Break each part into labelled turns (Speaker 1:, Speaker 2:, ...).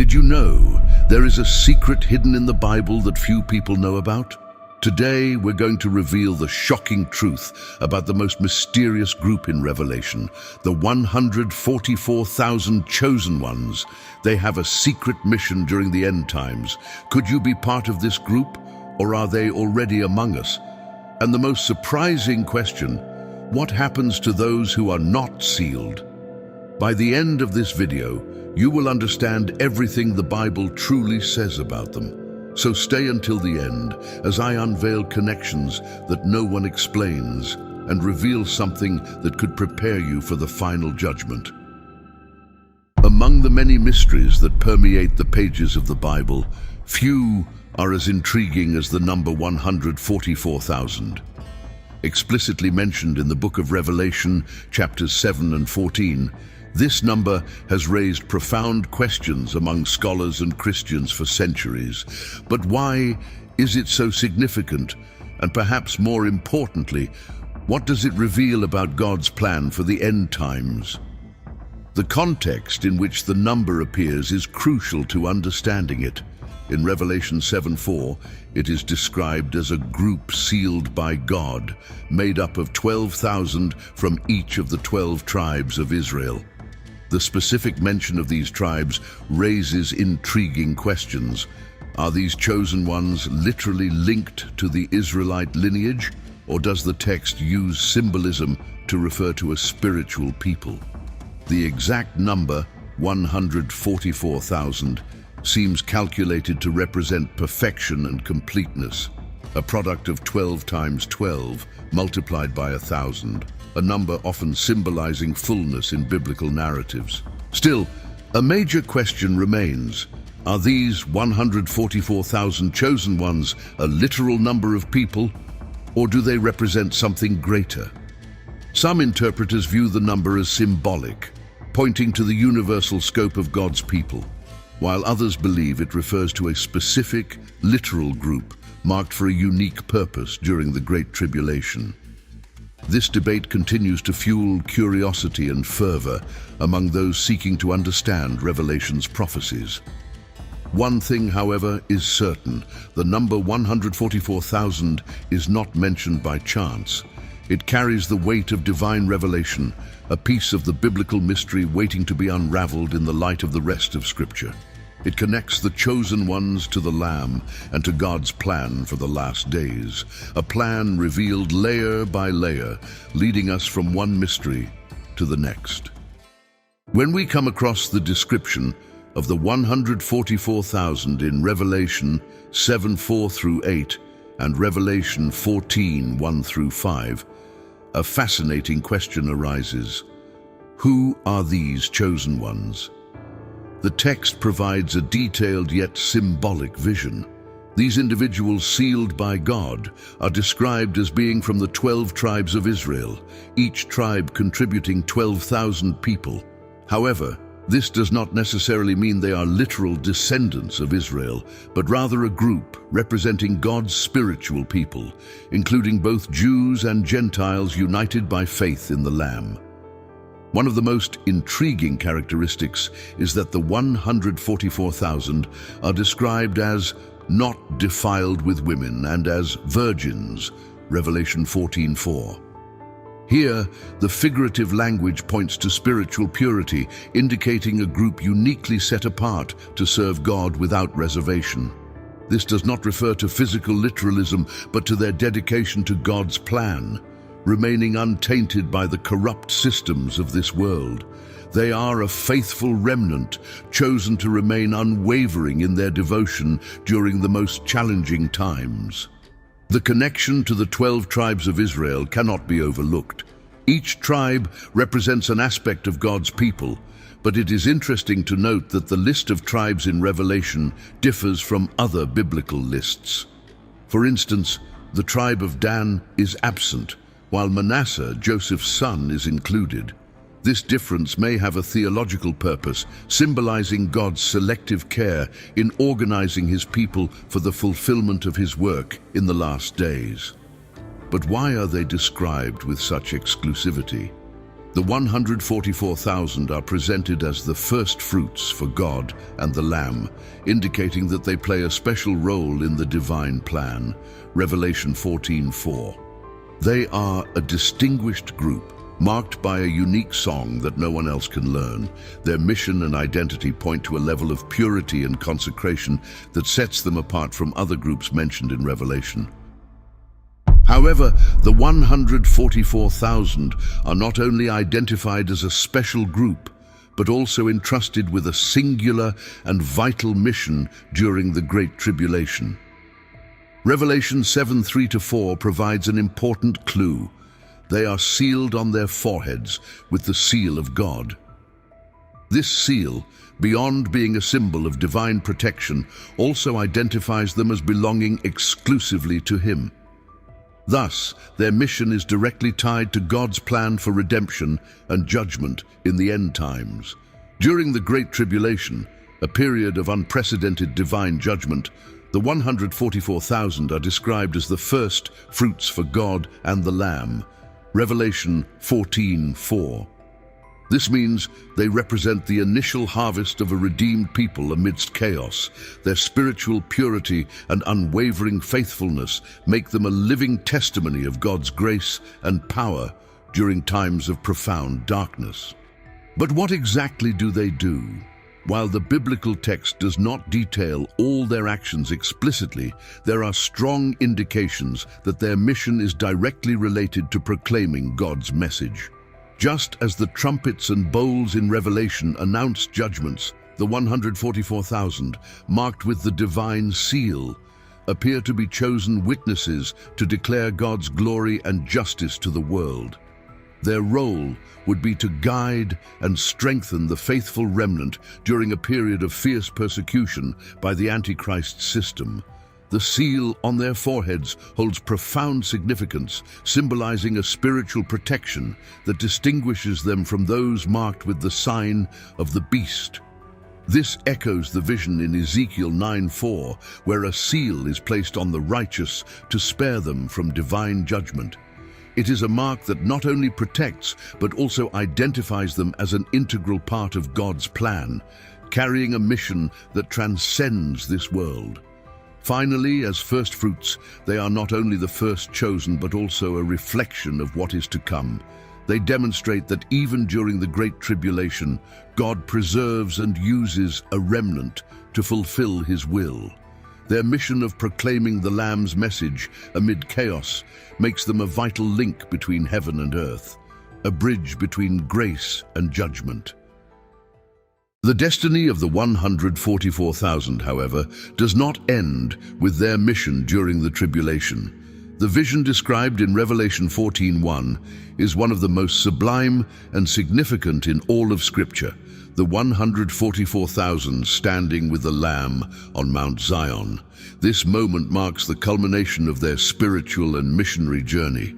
Speaker 1: Did you know there is a secret hidden in the Bible that few people know about? Today, we're going to reveal the shocking truth about the most mysterious group in Revelation, the 144,000 chosen ones. They have a secret mission during the end times. Could you be part of this group, or are they already among us? And the most surprising question, what happens to those who are not sealed? By the end of this video, you will understand everything the Bible truly says about them. So stay until the end as I unveil connections that no one explains and reveal something that could prepare you for the final judgment. Among the many mysteries that permeate the pages of the Bible, few are as intriguing as the number 144,000. Explicitly mentioned in the book of Revelation, chapters 7 and 14, this number has raised profound questions among scholars and Christians for centuries. But why is it so significant? And perhaps more importantly, what does it reveal about God's plan for the end times? The context in which the number appears is crucial to understanding it. In Revelation 7:4, it is described as a group sealed by God, made up of 12,000 from each of the 12 tribes of Israel. The specific mention of these tribes raises intriguing questions. Are these chosen ones literally linked to the Israelite lineage, or does the text use symbolism to refer to a spiritual people? The exact number, 144,000, seems calculated to represent perfection and completeness, a product of 12 times 12 multiplied by 1,000, a number often symbolizing fullness in biblical narratives. Still, a major question remains. Are these 144,000 chosen ones a literal number of people, or do they represent something greater? Some interpreters view the number as symbolic, pointing to the universal scope of God's people, while others believe it refers to a specific, literal group marked for a unique purpose during the Great Tribulation. This debate continues to fuel curiosity and fervor among those seeking to understand Revelation's prophecies. One thing, however, is certain: the number 144,000 is not mentioned by chance. It carries the weight of divine revelation, a piece of the biblical mystery waiting to be unraveled in the light of the rest of Scripture. It connects the chosen ones to the Lamb and to God's plan for the last days, a plan revealed layer by layer, leading us from one mystery to the next. When we come across the description of the 144,000 in Revelation 7:4 through 8 and Revelation 14:1 through 5, a fascinating question arises. Who are these chosen ones? The text provides a detailed yet symbolic vision. These individuals sealed by God are described as being from the 12 tribes of Israel, each tribe contributing 12,000 people. However, this does not necessarily mean they are literal descendants of Israel, but rather a group representing God's spiritual people, including both Jews and Gentiles united by faith in the Lamb. One of the most intriguing characteristics is that the 144,000 are described as not defiled with women and as virgins, Revelation 14:4. Here, the figurative language points to spiritual purity, indicating a group uniquely set apart to serve God without reservation. This does not refer to physical literalism, but to their dedication to God's plan, remaining untainted by the corrupt systems of this world. They are a faithful remnant, chosen to remain unwavering in their devotion during the most challenging times. The connection to the 12 tribes of Israel cannot be overlooked. Each tribe represents an aspect of God's people, but it is interesting to note that the list of tribes in Revelation differs from other biblical lists. For instance, the tribe of Dan is absent, while Manasseh, Joseph's son, is included. This difference may have a theological purpose, symbolizing God's selective care in organizing his people for the fulfillment of his work in the last days. But why are they described with such exclusivity? The 144,000 are presented as the first fruits for God and the Lamb, indicating that they play a special role in the divine plan. Revelation 14:4. They are a distinguished group, marked by a unique song that no one else can learn. Their mission and identity point to a level of purity and consecration that sets them apart from other groups mentioned in Revelation. However, the 144,000 are not only identified as a special group, but also entrusted with a singular and vital mission during the Great Tribulation. Revelation 7:3-4 provides an important clue. They are sealed on their foreheads with the seal of God. This seal, beyond being a symbol of divine protection, also identifies them as belonging exclusively to Him. Thus, their mission is directly tied to God's plan for redemption and judgment in the end times. During the Great Tribulation, a period of unprecedented divine judgment, the 144,000 are described as the first fruits for God and the Lamb. Revelation 14:4. This means they represent the initial harvest of a redeemed people amidst chaos. Their spiritual purity and unwavering faithfulness make them a living testimony of God's grace and power during times of profound darkness. But what exactly do they do? While the biblical text does not detail all their actions explicitly, there are strong indications that their mission is directly related to proclaiming God's message. Just as the trumpets and bowls in Revelation announce judgments, the 144,000, marked with the divine seal, appear to be chosen witnesses to declare God's glory and justice to the world. Their role would be to guide and strengthen the faithful remnant during a period of fierce persecution by the Antichrist system. The seal on their foreheads holds profound significance, symbolizing a spiritual protection that distinguishes them from those marked with the sign of the beast. This echoes the vision in Ezekiel 9:4, where a seal is placed on the righteous to spare them from divine judgment. It is a mark that not only protects, but also identifies them as an integral part of God's plan, carrying a mission that transcends this world. Finally, as first fruits, they are not only the first chosen, but also a reflection of what is to come. They demonstrate that even during the Great Tribulation, God preserves and uses a remnant to fulfill His will. Their mission of proclaiming the Lamb's message amid chaos makes them a vital link between heaven and earth, a bridge between grace and judgment. The destiny of the 144,000, however, does not end with their mission during the tribulation. The vision described in Revelation 14:1 is one of the most sublime and significant in all of Scripture. The 144,000 standing with the Lamb on Mount Zion. This moment marks the culmination of their spiritual and missionary journey,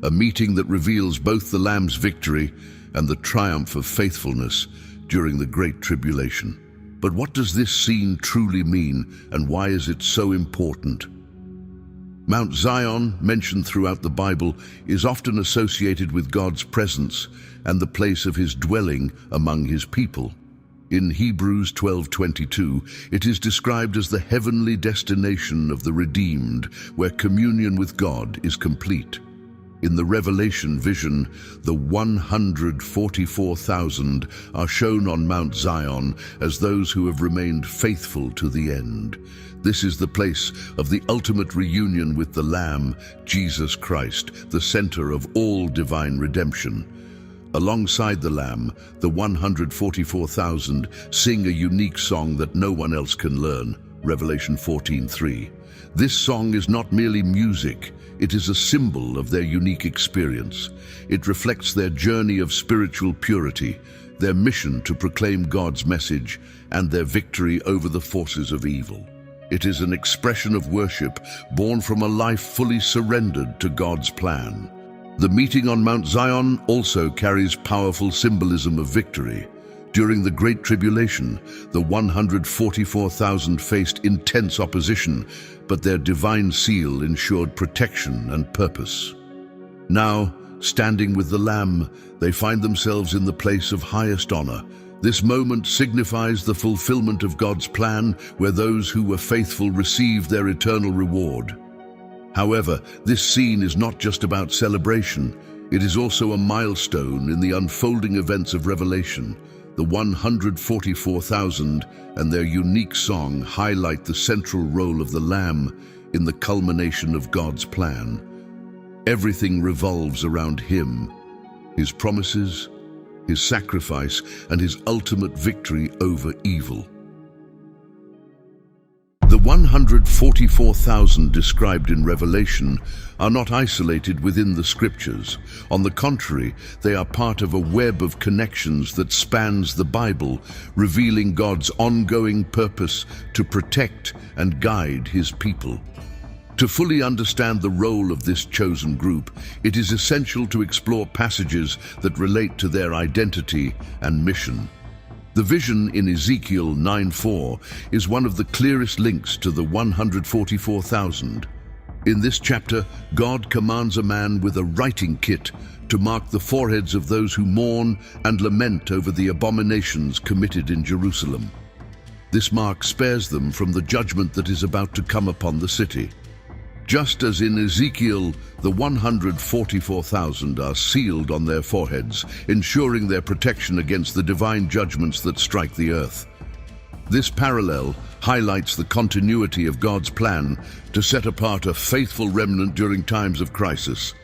Speaker 1: a meeting that reveals both the Lamb's victory and the triumph of faithfulness during the Great Tribulation. But what does this scene truly mean, and why is it so important? Mount Zion, mentioned throughout the Bible, is often associated with God's presence and the place of His dwelling among His people. In Hebrews 12:22, it is described as the heavenly destination of the redeemed, where communion with God is complete. In the Revelation vision, the 144,000 are shown on Mount Zion as those who have remained faithful to the end. This is the place of the ultimate reunion with the Lamb, Jesus Christ, the center of all divine redemption. Alongside the Lamb, the 144,000 sing a unique song that no one else can learn, Revelation 14:3. This song is not merely music, it is a symbol of their unique experience. It reflects their journey of spiritual purity, their mission to proclaim God's message, and their victory over the forces of evil. It is an expression of worship born from a life fully surrendered to God's plan. The meeting on Mount Zion also carries powerful symbolism of victory. During the Great Tribulation, the 144,000 faced intense opposition, but their divine seal ensured protection and purpose. Now, Standing with the Lamb, they find themselves in the place of highest honor. This moment signifies the fulfillment of God's plan, where those who were faithful received their eternal reward. However, this scene is not just about celebration. It is also a milestone in the unfolding events of Revelation. The 144,000 and their unique song highlight the central role of the Lamb in the culmination of God's plan. Everything revolves around him, his promises, his sacrifice, and his ultimate victory over evil. The 144,000 described in Revelation are not isolated within the scriptures. On the contrary, they are part of a web of connections that spans the Bible, revealing God's ongoing purpose to protect and guide his people. To fully understand the role of this chosen group, it is essential to explore passages that relate to their identity and mission. The vision in Ezekiel 9:4 is one of the clearest links to the 144,000. In this chapter, God commands a man with a writing kit to mark the foreheads of those who mourn and lament over the abominations committed in Jerusalem. This mark spares them from the judgment that is about to come upon the city. Just as in Ezekiel, the 144,000 are sealed on their foreheads, ensuring their protection against the divine judgments that strike the earth. This parallel highlights the continuity of God's plan to set apart a faithful remnant during times of crisis.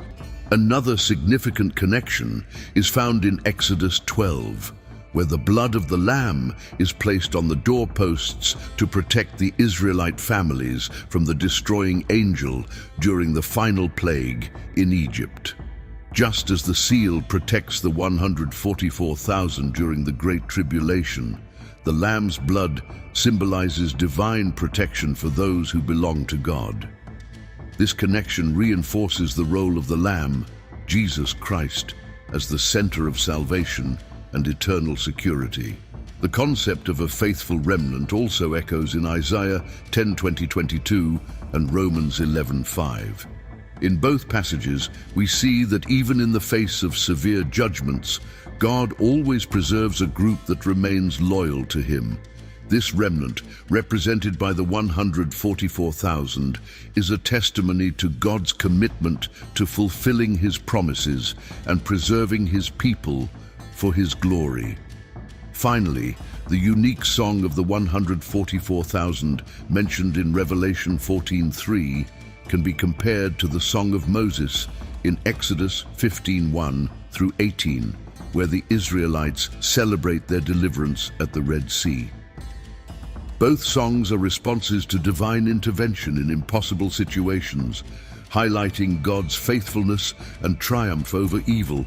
Speaker 1: Another significant connection is found in Exodus 12, where the blood of the Lamb is placed on the doorposts to protect the Israelite families from the destroying angel during the final plague in Egypt. Just as the seal protects the 144,000 during the Great Tribulation, the Lamb's blood symbolizes divine protection for those who belong to God. This connection reinforces the role of the Lamb, Jesus Christ, as the center of salvation and eternal security. The concept of a faithful remnant also echoes in Isaiah 10:20-22 and Romans 11:5. In both passages, we see that even in the face of severe judgments, God always preserves a group that remains loyal to him. This remnant, represented by the 144,000, is a testimony to God's commitment to fulfilling his promises and preserving his people for his glory. Finally, the unique song of the 144,000 mentioned in Revelation 14:3 can be compared to the Song of Moses in Exodus 15:1-18, where the Israelites celebrate their deliverance at the Red Sea. Both songs are responses to divine intervention in impossible situations, highlighting God's faithfulness and triumph over evil.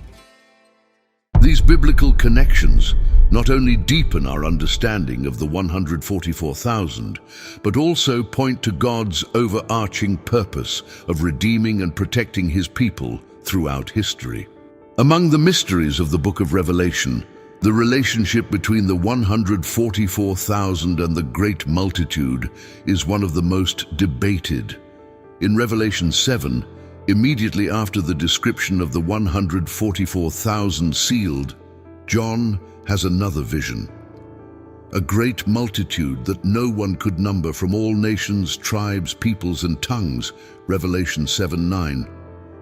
Speaker 1: These biblical connections not only deepen our understanding of the 144,000, but also point to God's overarching purpose of redeeming and protecting his people throughout history. Among the mysteries of the book of Revelation, the relationship between the 144,000 and the great multitude is one of the most debated. In Revelation 7, immediately after the description of the 144,000 sealed, John has another vision. A great multitude that no one could number from all nations, tribes, peoples, and tongues, Revelation 7:9.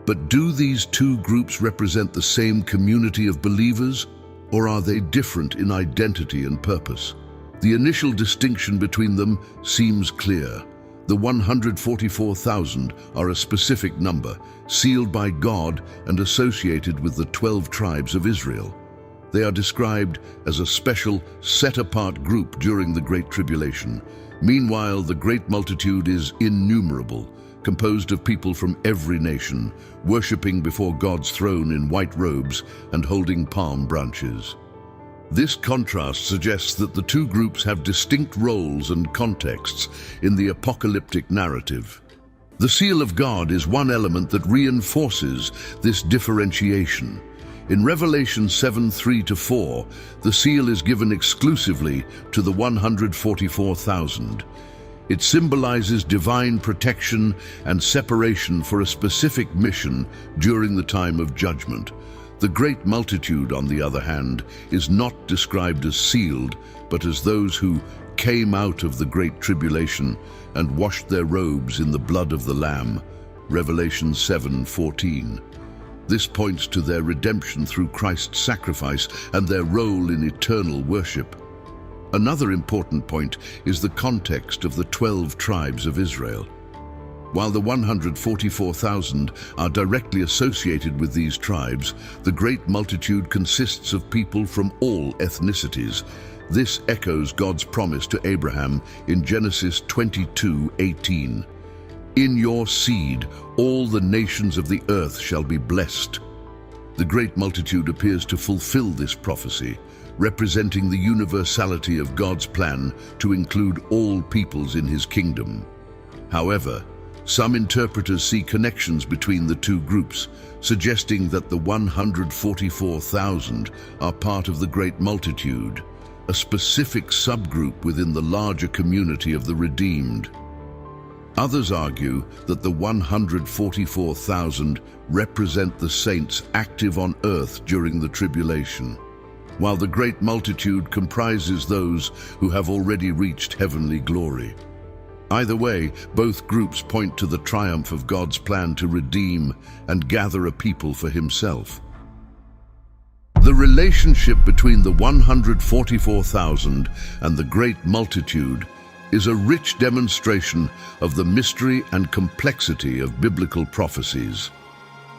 Speaker 1: But do these two groups represent the same community of believers, or are they different in identity and purpose? The initial distinction between them seems clear. The 144,000 are a specific number, sealed by God and associated with the 12 tribes of Israel. They are described as a special, set-apart group during the Great Tribulation. Meanwhile, the great multitude is innumerable, composed of people from every nation, worshipping before God's throne in white robes and holding palm branches. This contrast suggests that the two groups have distinct roles and contexts in the apocalyptic narrative. The seal of God is one element that reinforces this differentiation. In Revelation 7:3-4, the seal is given exclusively to the 144,000. It symbolizes divine protection and separation for a specific mission during the time of judgment. The great multitude, on the other hand, is not described as sealed, but as those who came out of the great tribulation and washed their robes in the blood of the Lamb. Revelation 7:14. This points to their redemption through Christ's sacrifice and their role in eternal worship. Another important point is the context of the 12 tribes of Israel. While the 144,000 are directly associated with these tribes, the great multitude consists of people from all ethnicities. This echoes God's promise to Abraham in Genesis 22:18. In your seed, all the nations of the earth shall be blessed. The great multitude appears to fulfill this prophecy, representing the universality of God's plan to include all peoples in his kingdom. However, some interpreters see connections between the two groups, suggesting that the 144,000 are part of the great multitude, a specific subgroup within the larger community of the redeemed. Others argue that the 144,000 represent the saints active on earth during the tribulation, while the great multitude comprises those who have already reached heavenly glory. Either way, both groups point to the triumph of God's plan to redeem and gather a people for himself. The relationship between the 144,000 and the great multitude is a rich demonstration of the mystery and complexity of biblical prophecies.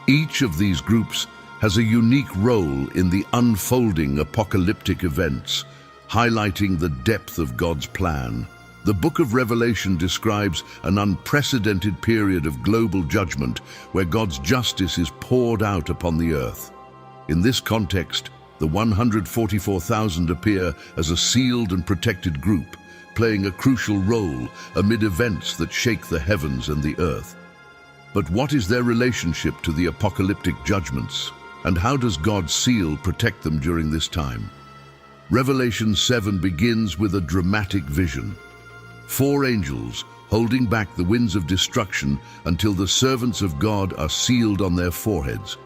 Speaker 1: Each of these groups has a unique role in the unfolding apocalyptic events, highlighting the depth of God's plan. The book of Revelation describes an unprecedented period of global judgment where God's justice is poured out upon the earth. In this context, the 144,000 appear as a sealed and protected group, playing a crucial role amid events that shake the heavens and the earth. But what is their relationship to the apocalyptic judgments, and how does God's seal protect them during this time? Revelation 7 begins with a dramatic vision. 4 angels holding back the winds of destruction until the servants of God are sealed on their foreheads.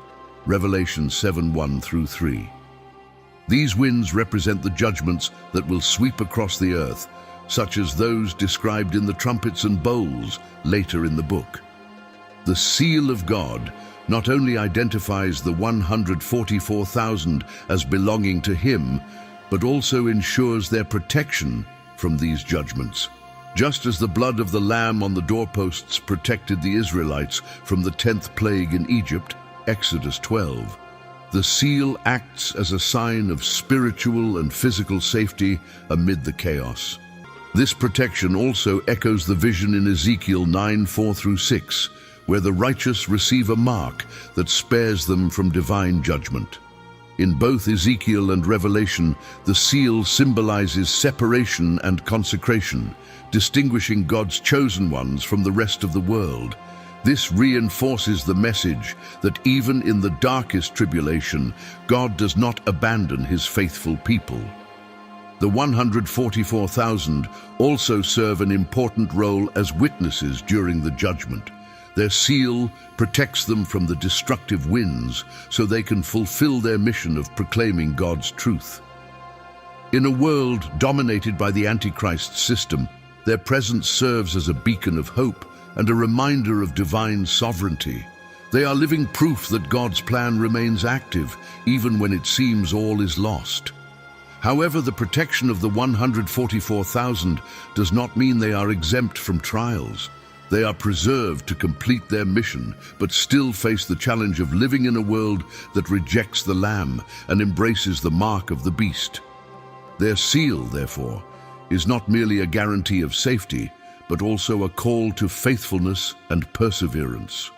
Speaker 1: Revelation 7:1-3. These winds represent the judgments that will sweep across the earth, such as those described in the trumpets and bowls later in the book. The seal of God not only identifies the 144,000 as belonging to him, but also ensures their protection from these judgments. Just as the blood of the Lamb on the doorposts protected the Israelites from the 10th plague in Egypt, Exodus 12, the seal acts as a sign of spiritual and physical safety amid the chaos. This protection also echoes the vision in Ezekiel 9:4-6, where the righteous receive a mark that spares them from divine judgment. In both Ezekiel and Revelation, the seal symbolizes separation and consecration, distinguishing God's chosen ones from the rest of the world. This reinforces the message that even in the darkest tribulation, God does not abandon his faithful people. The 144,000 also serve an important role as witnesses during the judgment. Their seal protects them from the destructive winds so they can fulfill their mission of proclaiming God's truth. In a world dominated by the Antichrist system, their presence serves as a beacon of hope and a reminder of divine sovereignty. They are living proof that God's plan remains active, even when it seems all is lost. However, the protection of the 144,000 does not mean they are exempt from trials. They are preserved to complete their mission, but still face the challenge of living in a world that rejects the Lamb and embraces the mark of the beast. Their seal, therefore, is not merely a guarantee of safety, but also a call to faithfulness and perseverance.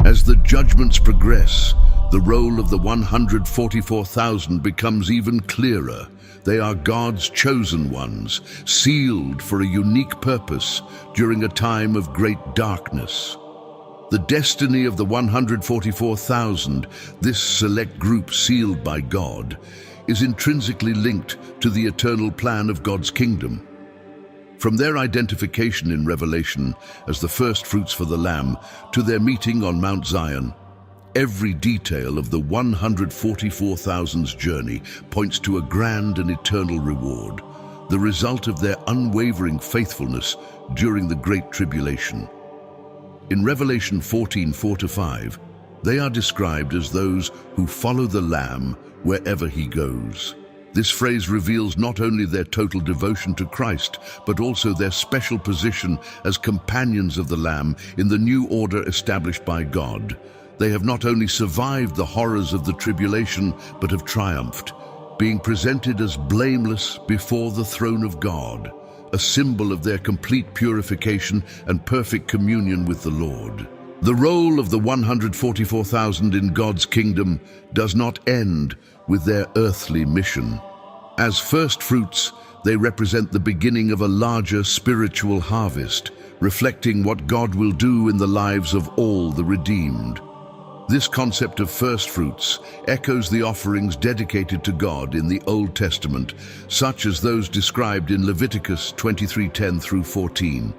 Speaker 1: As the judgments progress, the role of the 144,000 becomes even clearer. They are God's chosen ones, sealed for a unique purpose during a time of great darkness. The destiny of the 144,000, this select group sealed by God, is intrinsically linked to the eternal plan of God's kingdom. From their identification in Revelation as the first fruits for the Lamb to their meeting on Mount Zion, every detail of the 144,000's journey points to a grand and eternal reward, the result of their unwavering faithfulness during the Great Tribulation. In Revelation 14:4-5, they are described as those who follow the Lamb wherever he goes. This phrase reveals not only their total devotion to Christ, but also their special position as companions of the Lamb in the new order established by God. They have not only survived the horrors of the tribulation, but have triumphed, being presented as blameless before the throne of God, a symbol of their complete purification and perfect communion with the Lord. The role of the 144,000 in God's kingdom does not end with their earthly mission. As first fruits, they represent the beginning of a larger spiritual harvest, reflecting what God will do in the lives of all the redeemed. This concept of first fruits echoes the offerings dedicated to God in the Old Testament, such as those described in Leviticus 23:10-14.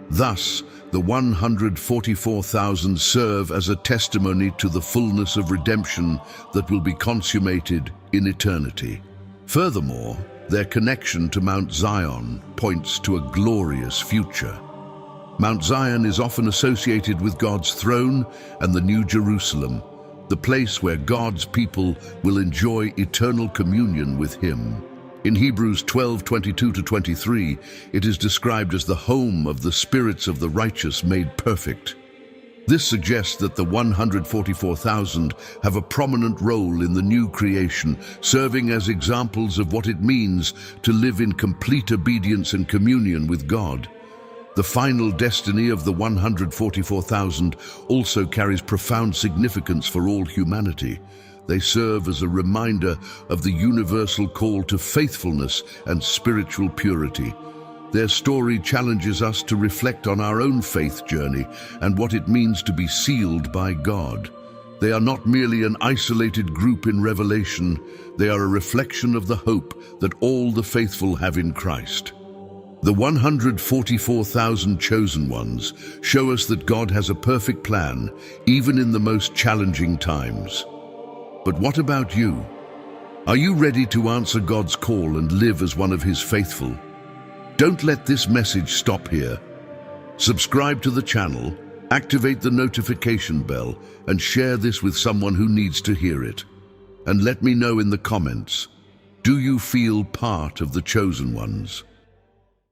Speaker 1: Thus, the 144,000 serve as a testimony to the fullness of redemption that will be consummated in eternity. Furthermore, their connection to Mount Zion points to a glorious future. Mount Zion is often associated with God's throne and the New Jerusalem, the place where God's people will enjoy eternal communion with Him. In Hebrews 12:22-23, it is described as the home of the spirits of the righteous made perfect. This suggests that the 144,000 have a prominent role in the new creation, serving as examples of what it means to live in complete obedience and communion with God. The final destiny of the 144,000 also carries profound significance for all humanity. They serve as a reminder of the universal call to faithfulness and spiritual purity. Their story challenges us to reflect on our own faith journey and what it means to be sealed by God. They are not merely an isolated group in Revelation, they are a reflection of the hope that all the faithful have in Christ. The 144,000 chosen ones show us that God has a perfect plan, even in the most challenging times. But what about you? Are you ready to answer God's call and live as one of His faithful? Don't let this message stop here. Subscribe to the channel, activate the notification bell, and share this with someone who needs to hear it. And let me know in the comments, do you feel part of the chosen ones?